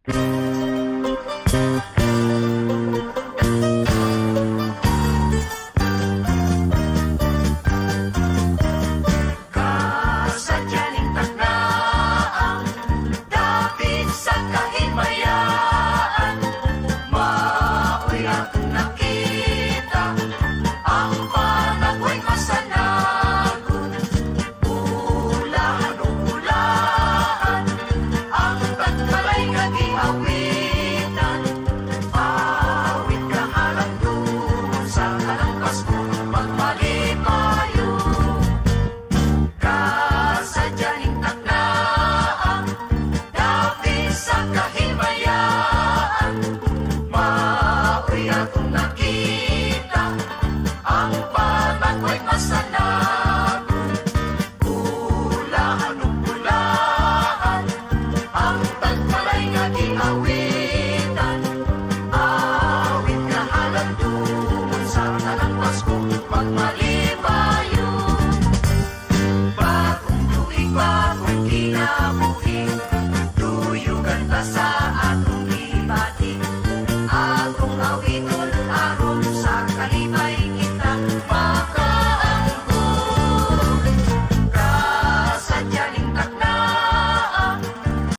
Kasadyaning takdaan, dapit sa kahimayaan, maoy akong nakita, ang panagoy masanagon. Ulahan o ulahan, ang tagbalay nga giawitan, awit kahalang doon sa kanang Pasko magmalipayo. Kasadyaning takdaan, dapit sa kahimayaan, maoy akong nakita, ang panagoy masanagon. Ulahan o ulahan, ang tagbalay nga giawitan, awit kahalang doon sa kanang Pasko